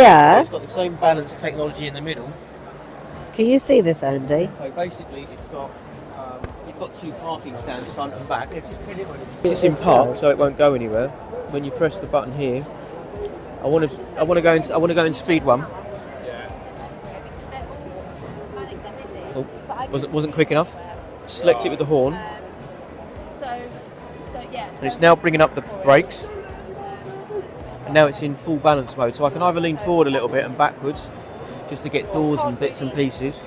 Yeah. So it's got the same balance technology in the middle. Can you see this, Andy? So basically, it's got you've got 2 parking stands front and back. It's in park, so it won't go anywhere. When you press the button here, I want to go in speed 1. Oh, wasn't quick enough. Select it with the horn. And it's now bringing up the brakes. And now it's in full balance mode, so I can either lean forward a little bit and backwards just to get doors and bits and pieces.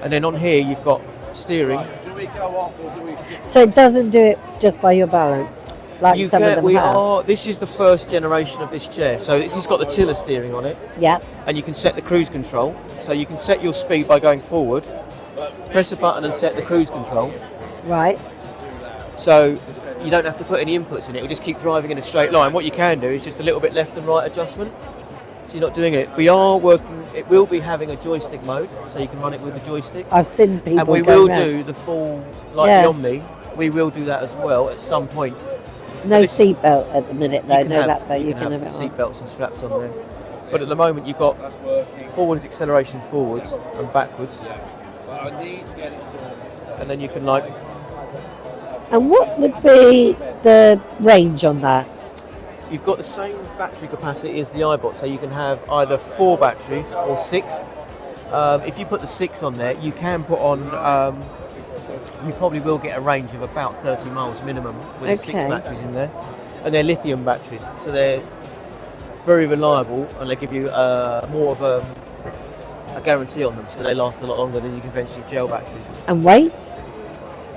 And then on here you've got steering. So it doesn't do it just by your balance, like some of them have? This is the first generation of this chair. So this has got the tiller steering on it. Yeah. And you can set the cruise control. So you can set your speed by going forward, press a button and set the cruise control. Right. So you don't have to put any inputs in it. It'll just keep driving in a straight line. What you can do is just a little bit left and right adjustment. So you're not doing it. We are working. It will be having a joystick mode, so you can run it with the joystick. I've seen people. And we will do the full, like the Omni. We will do that as well at some point. No seatbelt at the minute, though. No that, though. You can have seatbelts and straps on there. But at the moment, you've got forwards acceleration forwards and backwards. And then you can like. And what would be the range on that? You've got the same battery capacity as the iBot, so you can have either 4 batteries or 6. If you put the 6 on there, you can put on, you probably will get a range of about 30 miles minimum with 6 batteries in there. And they're lithium batteries, so they're very reliable and they give you more of a guarantee on them, so they last a lot longer than your conventional gel batteries. And weight?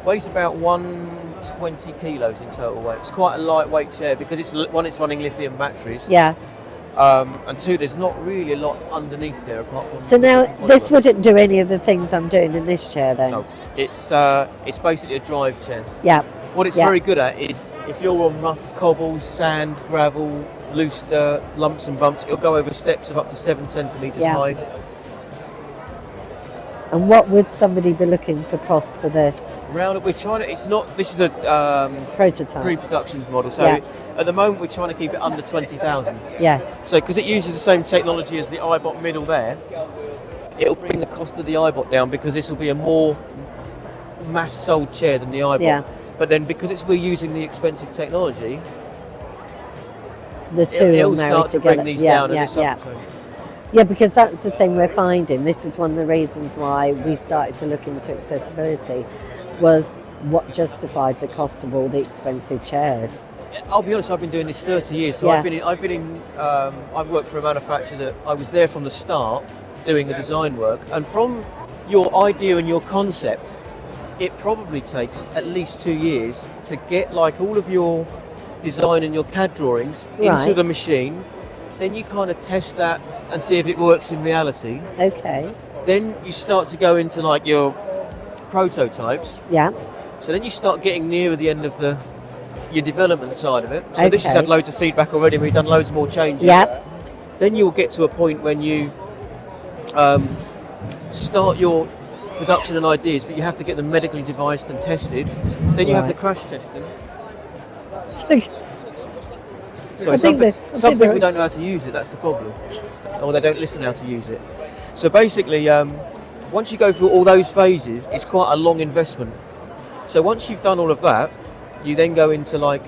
Weighs about 120 kilos in total weight. It's quite a lightweight chair because it's running lithium batteries. Yeah. And 2, there's not really a lot underneath there apart from. So now this wouldn't do any of the things I'm doing in this chair, then. No, it's basically a drive chair. Yeah. What it's very good at is if you're on rough cobbles, sand, gravel, loose dirt, lumps and bumps, it'll go over steps of up to 7 centimetres high. And what would somebody be looking for cost for this? We're trying to. It's not. This is a prototype, pre-production model. So at the moment we're trying to keep it under 20,000. Yes. So because it uses the same technology as the iBot middle there, it'll bring the cost of the iBot down because this will be a more mass-sold chair than the iBot. Yeah. But then because we're using the expensive technology, the two it'll will start to bring these down. Yeah, because that's the thing we're finding. This is one of the reasons why we started to look into accessibility, was what justified the cost of all the expensive chairs. I'll be honest, I've been doing this 30 years, so I've worked for a manufacturer that I was there from the start doing the design work, and from your idea and your concept, it probably takes at least 2 years to get like all of your design and your CAD drawings into the machine. Then you kind of test that and see if it works in reality. Okay. Then you start to go into like your prototypes. Yeah. So then you start getting nearer the end of your development side of it. So this has had loads of feedback already. We've done loads more changes. Yeah. Then you'll get to a point when you start your production and ideas, but you have to get them medically devised and tested. Then you have to crash test them. So some people don't know how to use it, that's the problem. Or they don't listen how to use it. So basically, once you go through all those phases, it's quite a long investment. So once you've done all of that, you then go into like,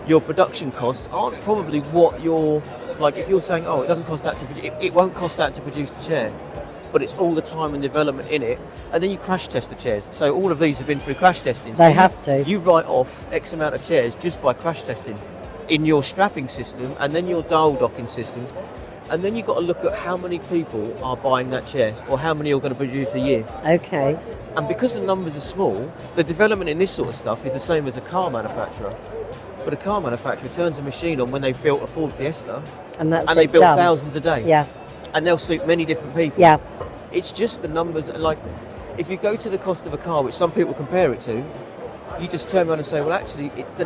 your production costs aren't probably what you're, like if you're saying, oh, it doesn't cost that to produce, it won't cost that to produce the chair. But it's all the time and development in it, and then you crash test the chairs. So all of these have been through crash testing. They have to. You write off X amount of chairs just by crash testing in your strapping system and then your dial docking systems, and then you've got to look at how many people are buying that chair or how many are going to produce a year. Okay. And because the numbers are small, the development in this sort of stuff is the same as a car manufacturer. But a car manufacturer turns a machine on when they've built a Ford Fiesta and they build thousands a day. Yeah. And they'll suit many different people. Yeah. It's just the numbers. Like, if you go to the cost of a car, which some people compare it to, you just turn around and say, well, actually, it's the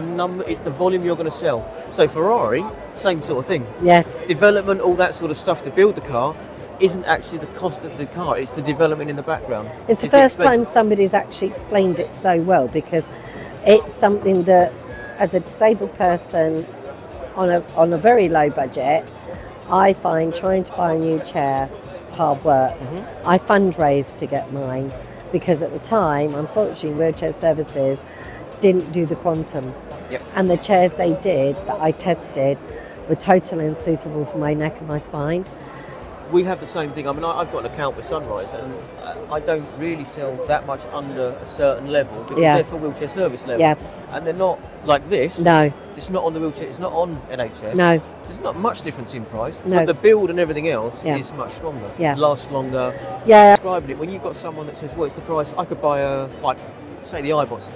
volume you're going to sell. So Ferrari, same sort of thing. Yes. Development, all that sort of stuff to build the car isn't actually the cost of the car, it's the development in the background. It's the first time somebody's actually explained it so well, because it's something that, as a disabled person on a very low budget, I find trying to buy a new chair hard work. I fundraised to get mine because at the time, unfortunately, Wheelchair Services didn't do the quantum. Yep. And the chairs they did that I tested were totally unsuitable for my neck and my spine. We have the same thing. I mean, I've got an account with Sunrise, and I don't really sell that much under a certain level because they're for wheelchair service level. Yeah. And they're not like this. No. It's not on the wheelchair. It's not on NHS. No. There's not much difference in price. No. But the build and everything else is much stronger. Yeah. Lasts longer. Yeah. Describing it, when you've got someone that says, well, it's the price, I could buy say the iBot's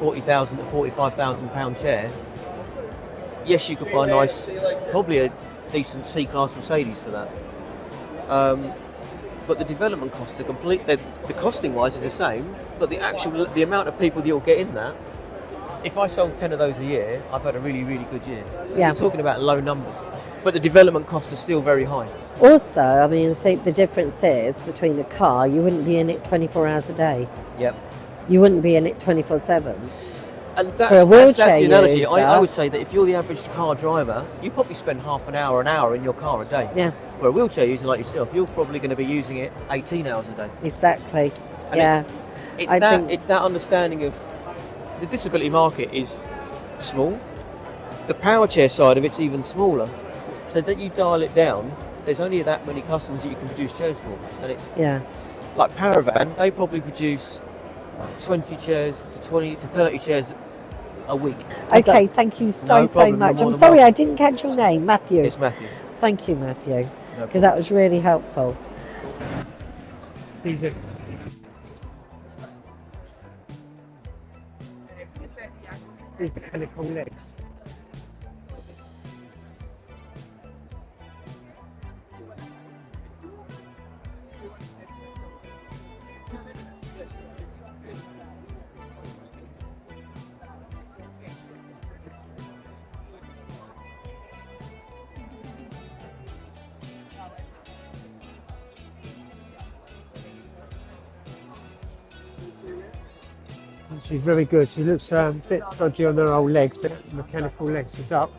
40,000 to 45,000 pound chair. Yes, you could buy a nice, probably a decent C-Class Mercedes for that. But the development costs are complete. The costing wise is the same, but the amount of people that you'll get in that. If I sold 10 of those a year, I've had a really, really good year. Yeah. You're talking about low numbers, but the development costs are still very high. Also, I mean, I think the difference is between a car, you wouldn't be in it 24 hours a day. Yep. You wouldn't be in it 24/7. And For a wheelchair that's the analogy. user, I would say that if you're the average car driver, you probably spend half an hour in your car a day. Yeah. Where a wheelchair user like yourself, you're probably going to be using it 18 hours a day. Exactly. And yeah. It's that understanding of the disability market is small. The power chair side of it's even smaller. So that you dial it down, there's only that many customers that you can produce chairs for. And it's like Paravan, they probably produce 20 chairs to 20 to 30 chairs a week. Okay, thank you so much. I'm sorry I didn't catch your name, Matthew. It's Matthew. Thank you, Matthew, because that was really helpful. Easy. These mechanical legs. She's very good. She looks a bit dodgy on her old legs, but mechanical legs. She's up.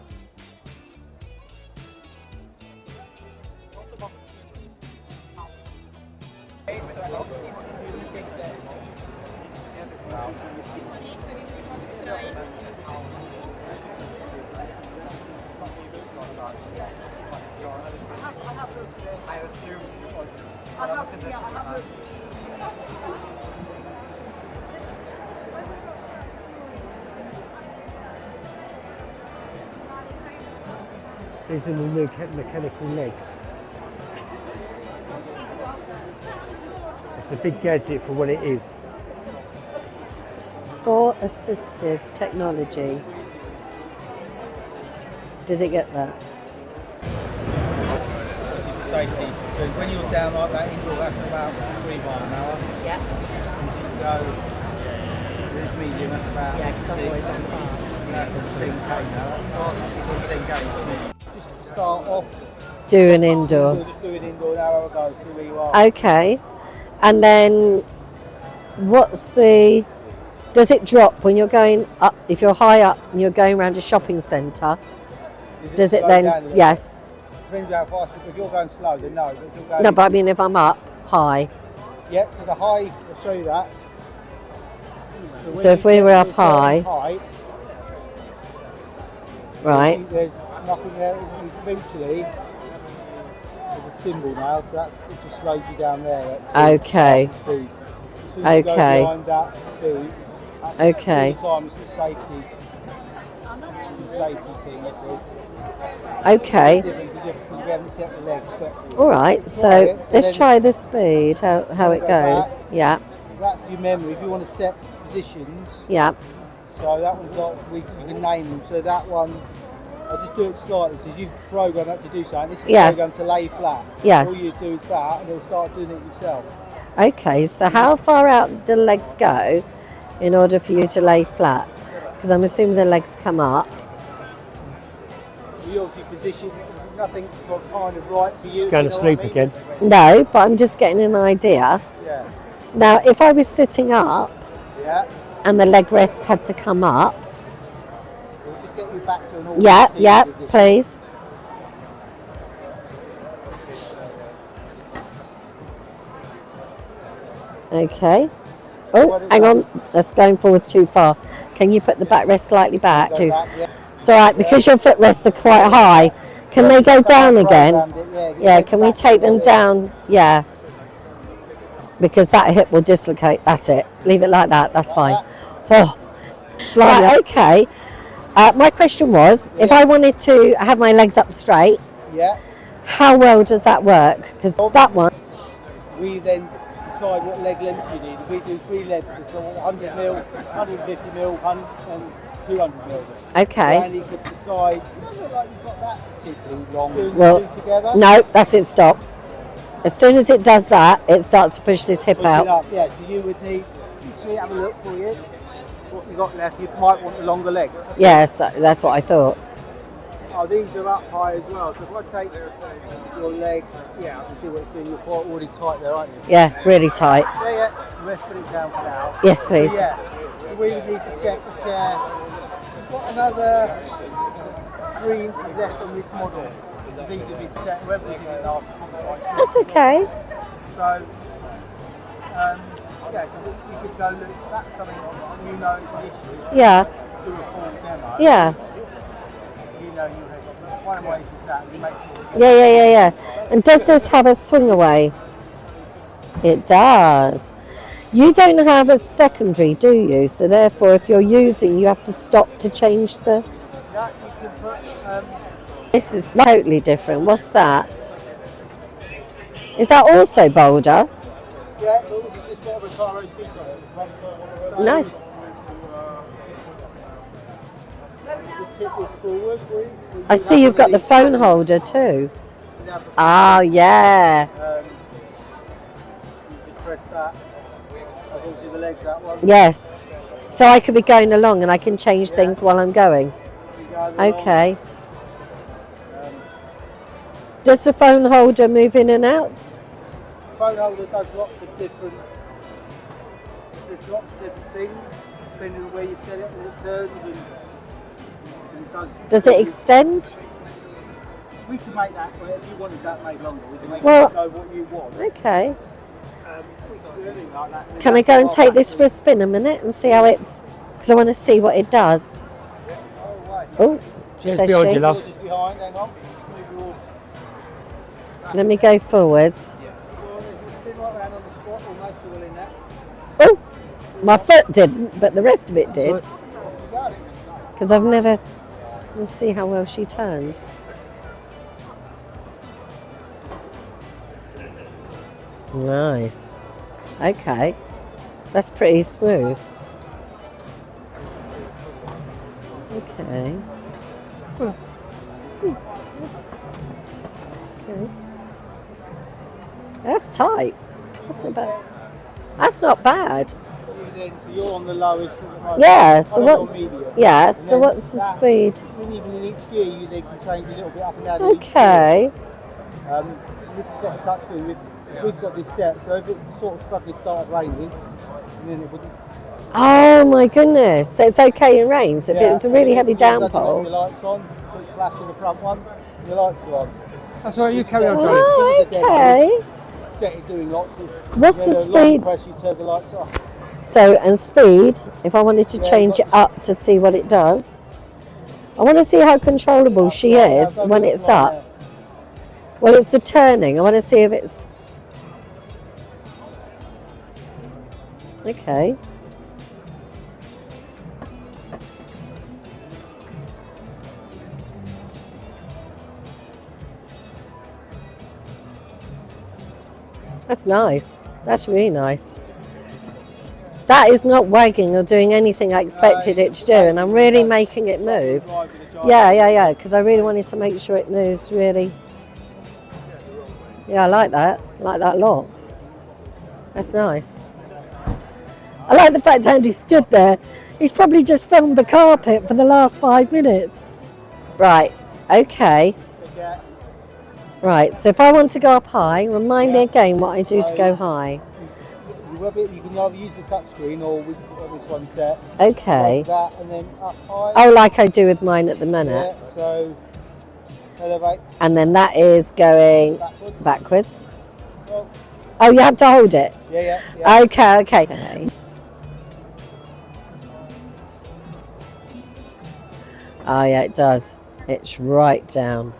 These are the new mechanical legs. It's a big gadget for what it is. For assistive technology. Did it get that? For safety. So when you're down like that indoor, that's about 3 miles an hour. Yeah. And if you go to this medium, that's about Because I'm 6. always on fast. That's 10k now. Fastest is on 10k. So just start off. Do an indoor. Just do an indoor, now I go, see where you are. Okay. And then does it drop when you're going up, if you're high up and you're going around a shopping centre? Does it then, yes. Depends how fast, if you're going slow, then no. But if you're going, No, but I mean if I'm up high. yeah, so the high, I'll show you that. So if we were up high, right. There's nothing there. Eventually, there's a symbol now, so it just slows you down there. Okay. Speed. As soon as you go behind that speed, that's Okay. all the time, it's the safety thing, you see. Okay. It's different because we haven't set the legs, but All right. So let's try the speed, how it goes. Yeah. that's your memory. If you want to set positions, Yeah. so that one's like, you can name them. So that one, I'll just do it slightly. So you program that to do something. This is programmed to lay flat. Yes. All you do is that, and it'll start doing it yourself. Okay. So how far out do the legs go in order for you to lay flat? Because I'm assuming the legs come up. You obviously position, nothing kind of right for you. She's going to sleep again. No, but I'm just getting an idea. Yeah. Now, if I was sitting up Yeah. and the leg rests had to come up, We'll just get you back to an ordinary yeah, seated yeah, position. please. Okay. Oh, hang on. That's going forwards too far. Can you put the backrest slightly back? Go back, yeah. So, right, because your footrests are quite high, can they go down again? Yeah, can we take them down? Yeah. Because that hip will dislocate. That's it. Leave it like that. That's fine. Oh. Right, okay. My question was, if I wanted to have my legs up straight, how well does that work? Because that one... We then decide what leg length you need. We do 3 lengths, so 100 mil, 150 mil, and 200 mil. Okay. And you could decide, it doesn't look like you've got that particularly long. Well, together. No, that's it, stop. As soon as it does that, it starts to push this hip out. Yeah, so you would need, have a look for you. What you got left, you might want a longer leg. Yes, that's what I thought. Oh, these are up high as well. So if I take your leg, I can see what it's doing. You're quite already tight there, aren't you? Yeah, really tight. Yeah. Let's put it down for now. Yes, please. So, so we would need to set the chair. We've got another 3 inches left on this model. These have been set. Whoever was in it last, That's okay. So, so you could go look. That's something you know it's an issue. Yeah. Do a full demo. Yeah. You know you have one of the ways is that you make sure. Yeah. And does this have a swing away? It does. You don't have a secondary, do you? So therefore, if you're using, you have to stop to change the... Yeah, you can put... This is totally different. What's that? Is that also Boulder? Yeah, it's just got a Recaro seat on it. So Nice. Just tip this forward, please. So I see you've got the phone holder too. Oh, yeah. You just press that. That's obviously the legs, that one. Yes. So I could be going along and I can change things while I'm going. Okay. Does the phone holder move in and out? The phone holder does lots of different things, depending on where you set it, and it turns and it does it extend? We can make that, if you wanted that made longer, we can make it go what you want. Okay. We can do anything like that. Can I go and take this for a spin a minute and see how it's... Because I want to see what it does. Oh, Cheers says behind she. you, love. Yours is behind, hang on. Move yours. Let me go forwards. Spin right around on the spot, almost all in that. Oh, my foot didn't, but the rest of it did. Because I've never... Let's see how well she turns. Nice. Okay. That's pretty smooth. Okay. Okay. That's tight. That's not bad. That's not bad. So you're on the lowest at the moment. Yeah, so what's the speed? Even in each gear, you then can change a little bit up and down. Okay. This has got a touch screen. We've got this set, so if it sort of suddenly started raining, then it wouldn't. Oh my goodness! So it's okay in rain. So if it was a really heavy downpour. Your lights on, put flash in the front one, your lights are on. That's all right, you carry on, Johnny. Oh, okay. Set it doing lots of. What's the speed? Press, you turn the lights off. So, and speed, if I wanted to change it up to see what it does. I want to see how controllable she is when it's up. Well, it's the turning. I want to see if it's... Okay. That's nice. That's really nice. That is not wagging or doing anything I expected it to do, and I'm really making it move. Yeah, because I really wanted to make sure it moves really. Yeah, I like that a lot. That's nice. I like the fact Andy stood there. He's probably just filmed the carpet for the last 5 minutes. Right, okay. Right, so if I want to go up high, remind me again what I do to go high. You can either use the touch screen or we can put this one set. Okay. That and then up high. Oh, like I do with mine at the minute. Yeah, so elevate. And then that is going backwards. Oh, you have to hold it. Yeah. Okay. Oh yeah, it does. It's right down.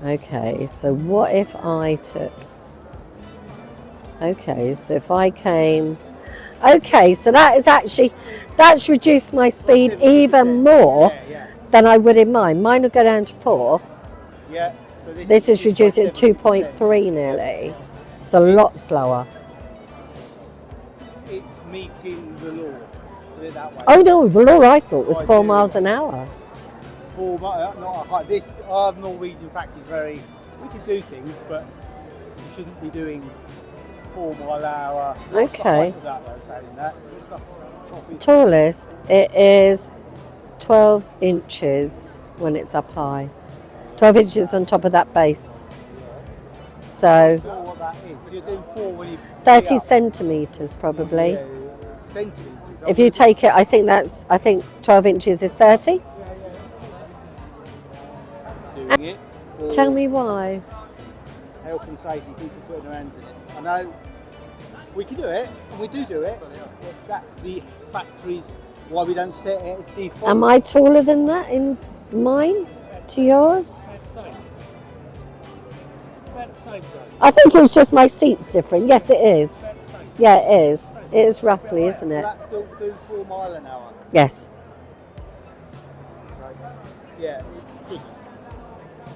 Okay, so what if I took... Okay, so if I came... Okay, so that is actually... That's reduced my speed even more than I would in mine. Mine would go down to 4. Yeah. So This is reduced to 2.3 nearly. It's a lot slower. It's meeting the law. Put it that way. Oh no, the law I thought was 4 miles an hour. 4 miles, not a high. This our Norwegian factory is very. We can do things, but you shouldn't be doing 4 mile an hour. Okay. That. Tallest, it is 12 inches when it's up high. 12 inches on top of that base. So I'm not sure what that is. So you're doing 4 when you 30 centimetres probably. Yeah. Centimetres. If you take it, I think 12 inches is 30. Doing it for Tell me why. health and safety, people putting their hands in it. I know we can do it, and we do it, but that's the factory's why we don't set it as default. Am I taller than that in mine to yours? I think it's just my seat's different. Yes, it is. Yeah, it is. It is roughly, isn't it? That's still doing 4 mile an hour. Yes. Right. Yeah.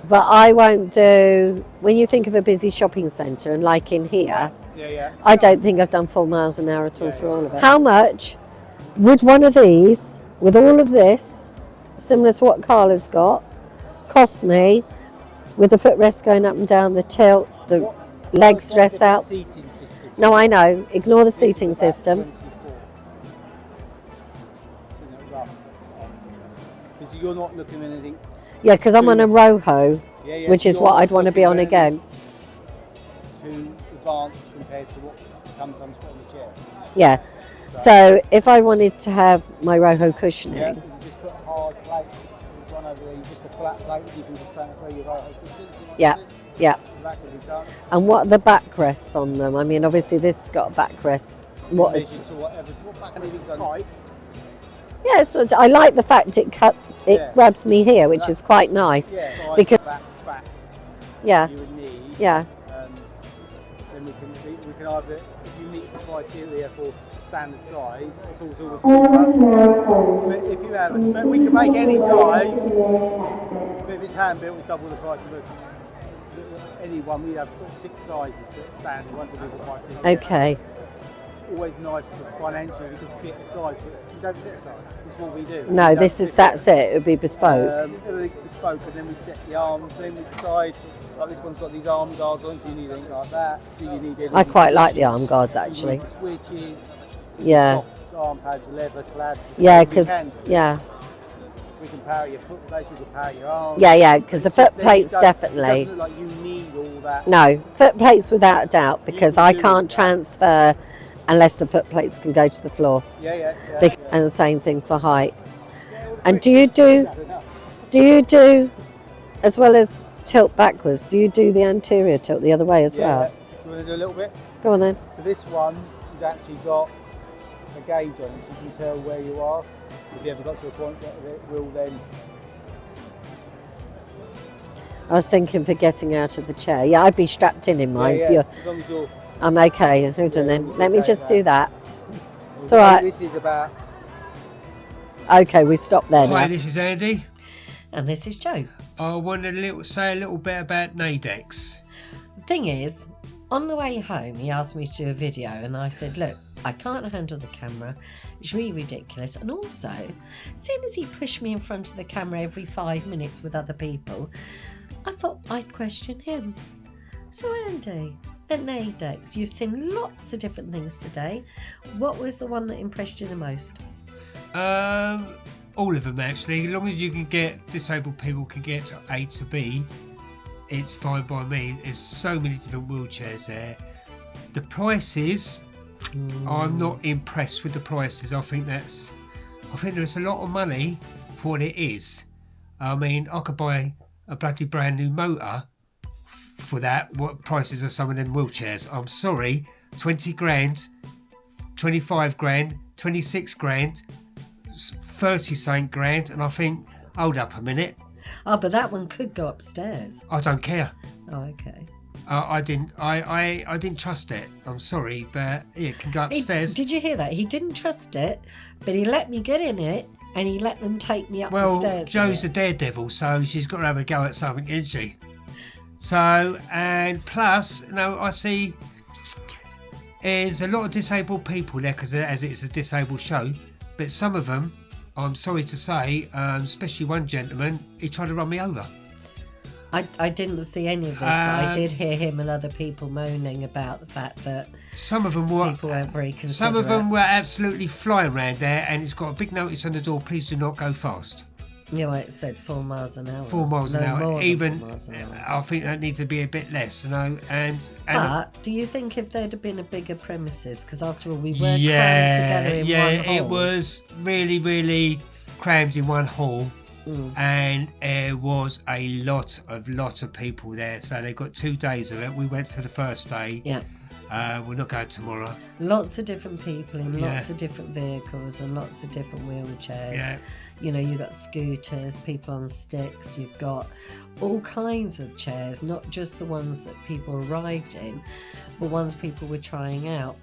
But I won't do, when you think of a busy shopping centre and like in here, Yeah. I don't think I've done 4 miles an hour at all through all of it. How much would one of these, with all of this, similar to what Carla's got, cost me with the footrest going up and down, the tilt, the legs rest out? Seating system. No, I know. Ignore the seating system. Because you're not looking at anything. Yeah, because I'm on a Roho, Yeah, which is you're what not I'd want to be looking on at again. anything too advanced compared to what sometimes put on the chairs. Yeah. So if I wanted to have my Roho cushioning, Yeah, you just put a hard plate. There's one over there. Just a flat plate. You can just transfer your right cushion. Yeah. So that can be done. and what are the backrests on them? I mean, obviously this has got a backrest. What is? To whatever. What back is type? Yeah, it's, I like the fact it cuts, it Yeah. grabs me here, which is quite nice. Yeah. Size Because back yeah, you would need. yeah, Then we can either, if you meet the criteria for standard size, it's always but if you have a spec, we can make any size. But if it's hand built, it's double the price of any one. We have sort of 6 sizes at standard. One will be the price. okay. It's always nice for financially you can fit a size, but you don't fit a size. This is what we do. No, We this don't is fit that's it. It would be bespoke. Everything's bespoke, and then we set the arms. Then we decide, like this one's got these arm guards on. Do you need anything like that? Do you need anything? I quite like the switches? arm guards Do you actually. need the switches. Yeah. Soft arm pads, leather clad. Yeah, We because can do. yeah, We can power your foot plates. We can power your arms. yeah, because the It's just foot then plates It definitely. doesn't look like you need all that. No, foot plates without a doubt, because can I do can't that. transfer unless the foot plates can go to the floor. Yeah. And the same thing for height. And do you do, as well as tilt backwards, do you do the anterior tilt the other way as well? You want to do a little bit? Go on then. So this one has actually got a gauge on it, so you can tell where you are. If you ever got to a point that it will then. I was thinking for getting out of the chair. Yeah, I'd be strapped in mine. Yeah, So as long as you're. I'm okay. Hold on Yeah, then. it's Let me okay just there. do that. It's all right. This is about. Okay, we stop there Hi, now. this is Andy. And this is Joe. I want to say a little bit about Naidex. The thing is, on the way home, he asked me to do a video, and I said, look, I can't handle the camera. It's really ridiculous. And also, seeing as he pushed me in front of the camera every 5 minutes with other people, I thought I'd question him. So Andy, at Naidex, you've seen lots of different things today. What was the one that impressed you the most? All of them actually. As long as you can get disabled people can get to A to B, it's fine by me. There's so many different wheelchairs there. The prices, I'm not impressed with the prices. I think there's a lot of money for what it is. I mean, I could buy a bloody brand new motor for that what prices of some of them wheelchairs. I'm sorry, 20 grand, 25 grand, 26 grand, 30 something grand, and I think, hold up a minute. Oh, but that one could go upstairs. I don't care. Oh, okay. I didn't trust it. I'm sorry, but it can go upstairs. Did you hear that? He didn't trust it, but he let me get in it, and he let them take me up the stairs. Well, Joe's a daredevil, so she's got to have a go at something, isn't she? So, and plus, I see there's a lot of disabled people there, because as it's a disabled show, but some of them, I'm sorry to say, especially one gentleman, he tried to run me over. I didn't see any of this, but I did hear him and other people moaning about the fact that some of them were people weren't very considerate. Some of them were absolutely flying around there, and it's got a big notice on the door, please do not go fast. Yeah, well, it said 4 miles an hour. 4 miles an hour. More Even 4 miles an hour. I think that needs to be a bit less, And but do you think if there'd have been a bigger premises, because after all we were crammed together in one hall. It was really, really crammed in one hall. And there was a lot of people there, so they got 2 days of it. We went for the first day. Yeah. We're not going tomorrow. Lots of different people in lots of different vehicles and lots of different wheelchairs. Yeah. You've got scooters, people on sticks, you've got all kinds of chairs, not just the ones that people arrived in, but ones people were trying out.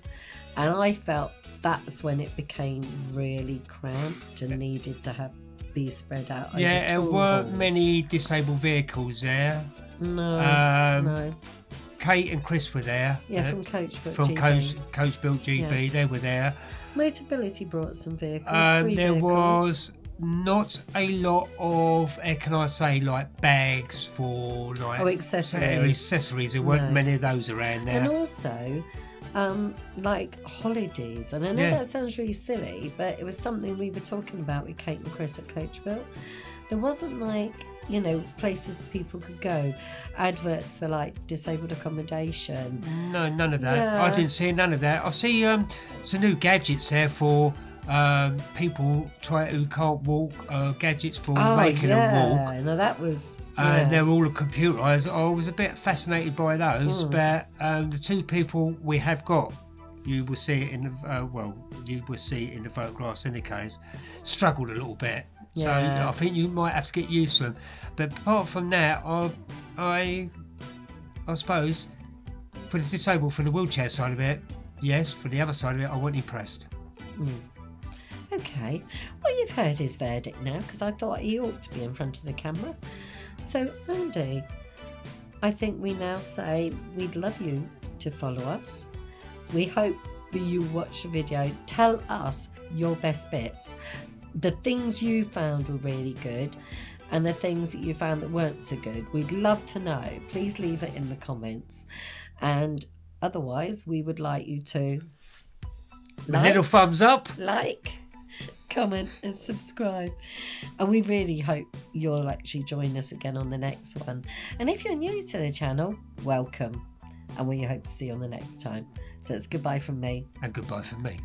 And I felt that's when it became really cramped and needed to be spread out over there two weren't halls. many disabled vehicles there. No. Kate and Chris were there. Yeah, from Coach Built from GB. Coach Built GB, they were there. Motability brought some vehicles, 3 there vehicles. was not a lot of, can I say, like bags for like accessories. There weren't many of those around there. And also, like holidays. And I know that sounds really silly, but it was something we were talking about with Kate and Chris at Coach Built. There wasn't like, places people could go, adverts for like disabled accommodation. No, none of that. Yeah. I didn't see none of that. I see some new gadgets there for people who can't walk, gadgets for making them walk. No, that was. And they're all computerised. I was a bit fascinated by those, but the 2 people we have got, you will see it in the photographs in the case, struggled a little bit. So I think you might have to get used to them. But apart from that, I suppose for the disabled, for the wheelchair side of it, yes. For the other side of it, I wasn't impressed. Okay, well, you've heard his verdict now, because I thought he ought to be in front of the camera. So, Andy, I think we now say we'd love you to follow us. We hope that you watch the video. Tell us your best bits. The things you found were really good, and the things that you found that weren't so good. We'd love to know. Please leave it in the comments. And otherwise, we would like you to A little thumbs up. Comment and subscribe. And we really hope you'll actually join us again on the next one. And if you're new to the channel, welcome. And we hope to see you on the next time. So it's goodbye from me. And goodbye from me.